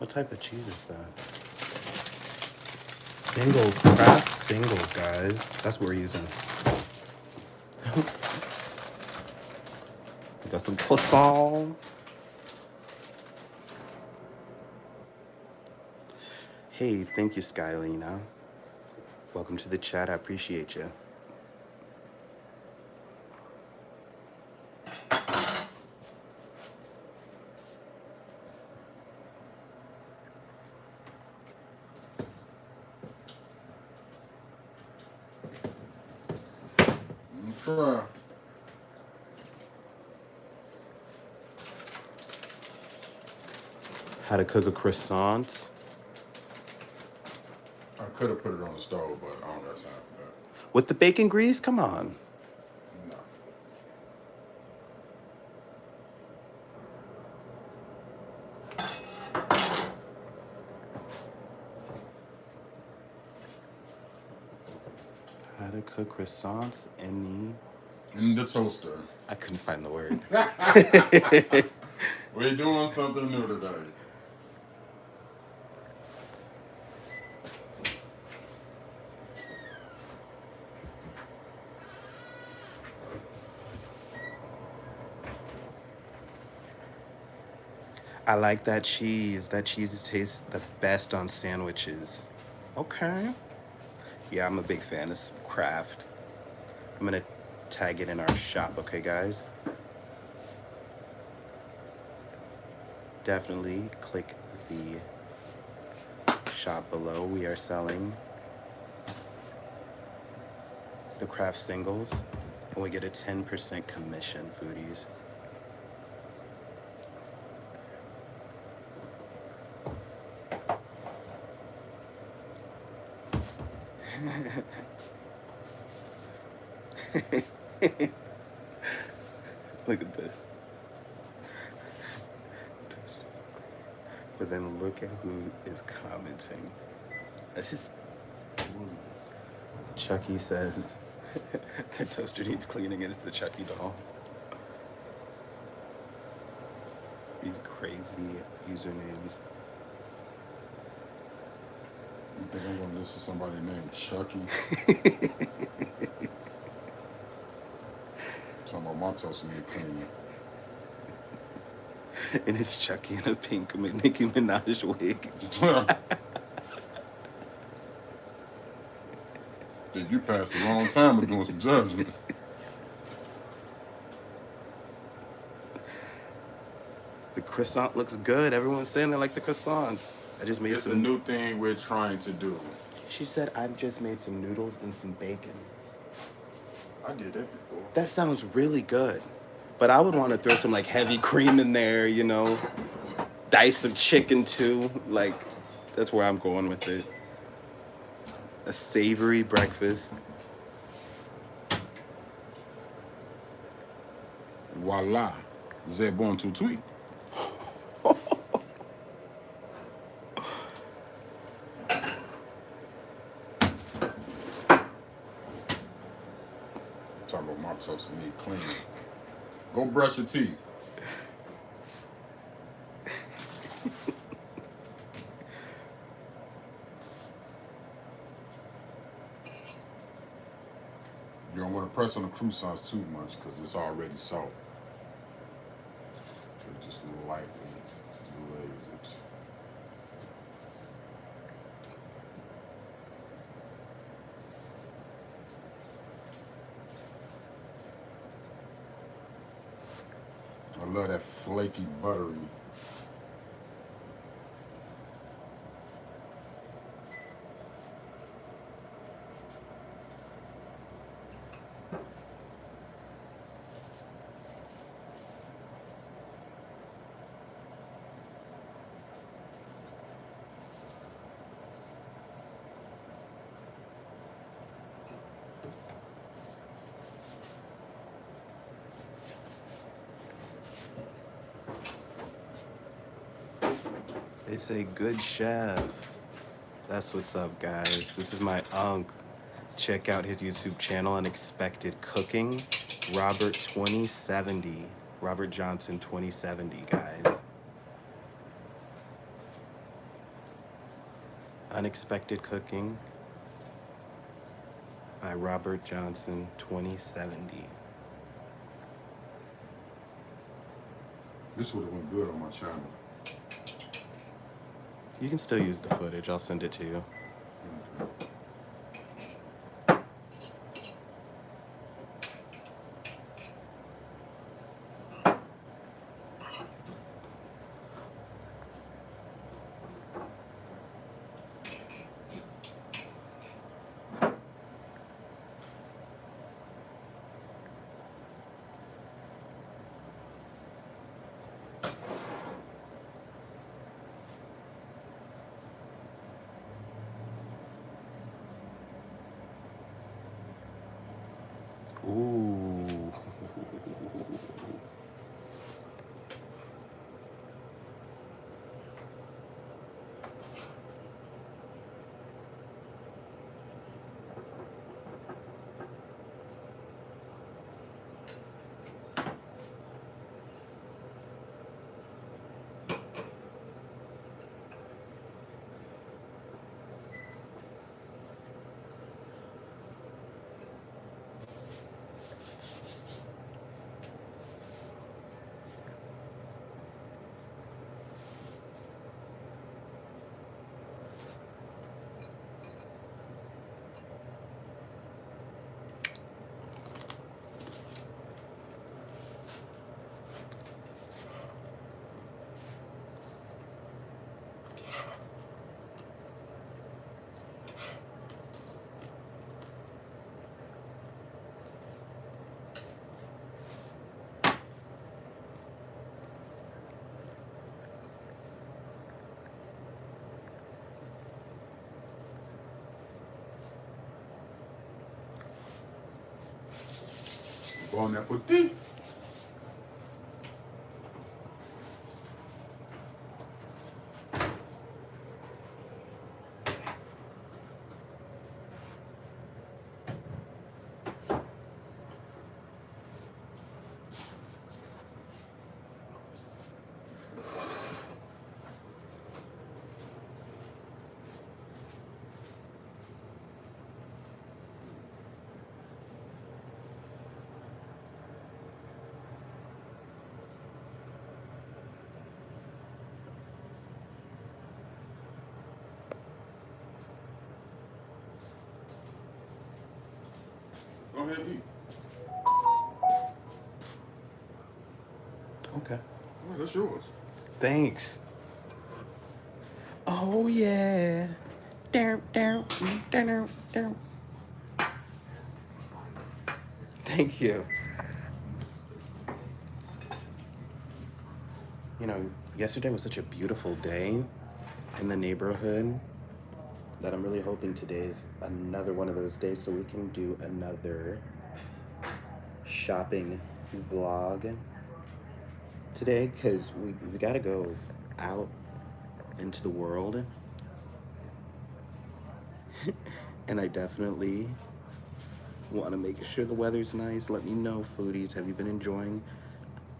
What type of cheese is that? Singles, craft singles, guys. That's what we're using. We got some croissant. Hey, thank you, Skylina. Welcome to the chat. I appreciate you. Try. How to cook a croissant. I could have put it on the stove, but I don't got time for that. With the bacon grease? Come on. No. How to cook croissants in In the toaster. I couldn't find the word. We're doing something new today. I like that cheese. That cheese tastes the best on sandwiches. Okay. Yeah, I'm a big fan of some Kraft. I'm gonna tag it in our shop, okay, guys? Definitely click the shop below. We are selling the Kraft singles, and we get a 10% commission, foodies. Look at this. But then look at who is commenting. That's just... Chucky says the toaster needs cleaning and it's the Chucky doll. These crazy usernames. You think I'm gonna listen to somebody named Chucky? Talking about my toaster need cleaning. And it's Chucky in a pink Nicki Minaj wig. Think you passed a long time of doing some judgment. The croissant looks good. Everyone's saying they like the croissants. I just made It's a new thing we're trying to do. She said, I've just made some noodles and some bacon. I did that before. That sounds really good. But I would want to throw some like heavy cream in there, you know, dice some chicken too. Like, that's where I'm going with it. A savory breakfast. Voila. C'est bon tout de suite. Talking about my toaster need cleaning. Go brush your teeth. You don't want to press on the croissants too much because it's already salt. So just lightly glaze it. I love that flaky, buttery. They say good chef. That's what's up, guys. This is my unc. Check out his YouTube channel, Unexpected Cooking. Robert 2070. Robert Johnson 2070, guys. Unexpected Cooking by Robert Johnson, 2070. This would have went good on my channel. You can still use the footage. I'll send it to you. Ooh. Bon appetit. Go ahead and eat. Okay. Oh, that's yours. Thanks. Oh, yeah. Down, down, down, down. Thank you. You know, yesterday was such a beautiful day in the neighborhood that I'm really hoping today is another one of those days so we can do another shopping vlog today, because we got to go out into the world. And I definitely want to make sure the weather's nice. Let me know, foodies, have you been enjoying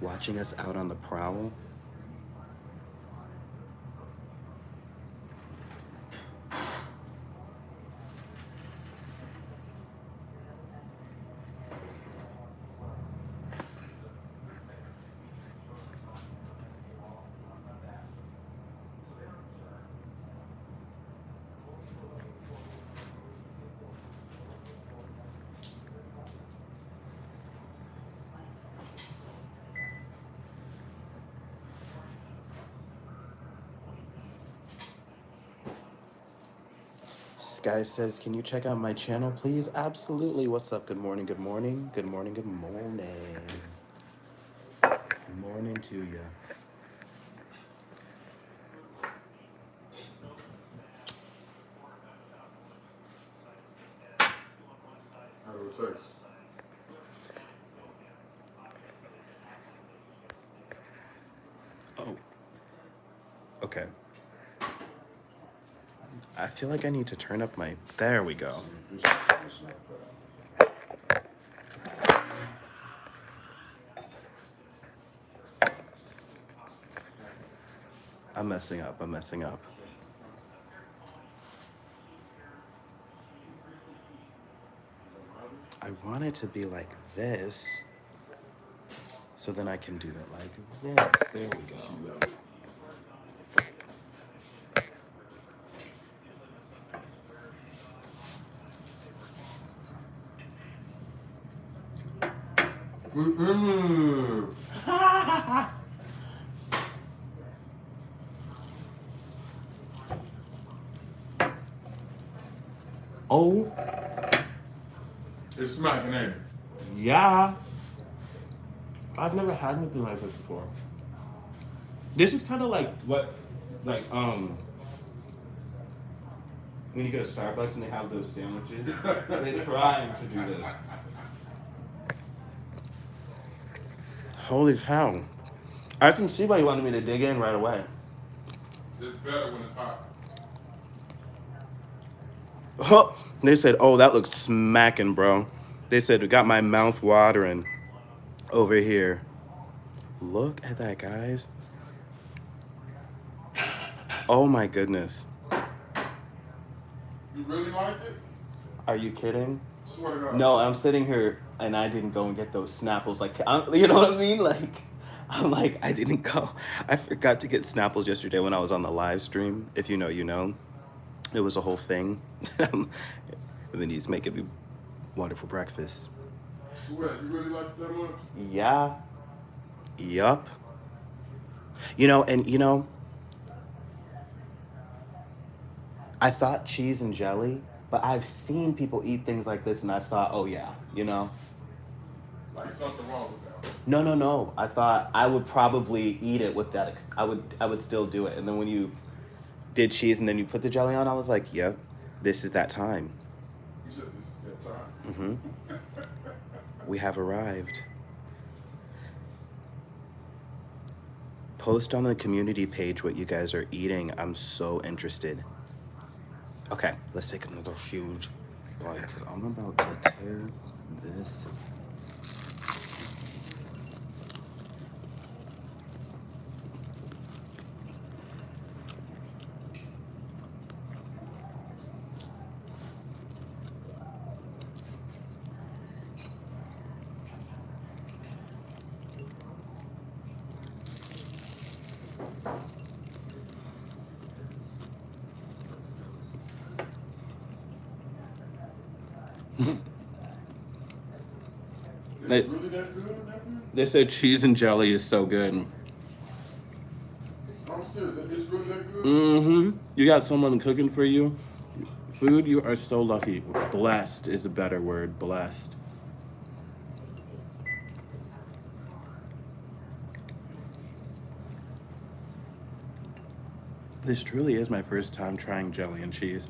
watching us out on the prowl? Sky says, can you check out my channel, please? Absolutely. What's up? Good morning, good morning. Good morning, good morning. Good morning to you. How do it taste? Oh, okay. I feel like I need to turn up my... There we go. This is not bad. I'm messing up. I'm messing up. I want it to be like this. So then I can do it like this. There we go. Oh, It's smacking, ain't it? yeah. I've never had anything like this before. This is kind of like when you go to Starbucks and they have those sandwiches. They're trying to do this. Holy cow. I can see why you wanted me to dig in right away. It's better when it's hot. Oh, they said, oh, that looks smacking, bro. They said, it got my mouth watering over here. Look at that, guys. Oh, my goodness. You really like it? Are you kidding? Swear to God. No, I'm sitting here and I didn't go and get those Snapples. Like, you know what I mean? Like, I'm like, I didn't go. I forgot to get Snapples yesterday when I was on the live stream. If you know, you know. It was a whole thing. And then he's making me wonderful breakfast. Swear, you really like it that much? Yeah. Yup. You know, and you know, I thought cheese and jelly, but I've seen people eat things like this and I thought, oh yeah, you know. Like something wrong with that. No. I thought I would probably eat it with that. I would still do it. And then when you did cheese and then you put the jelly on, I was like, yep, this is that time. You said this is that time. Mm-hmm. We have arrived. Post on the community page what you guys are eating. I'm so interested. Okay, let's take another huge bite because I'm about to tear this. It's really that good, nephew? They said cheese and jelly is so good. I'm serious. It's really that good? Mm-hmm. You got someone cooking for you. Food, you are so lucky. Blessed is a better word. Blessed. This truly is my first time trying jelly and cheese.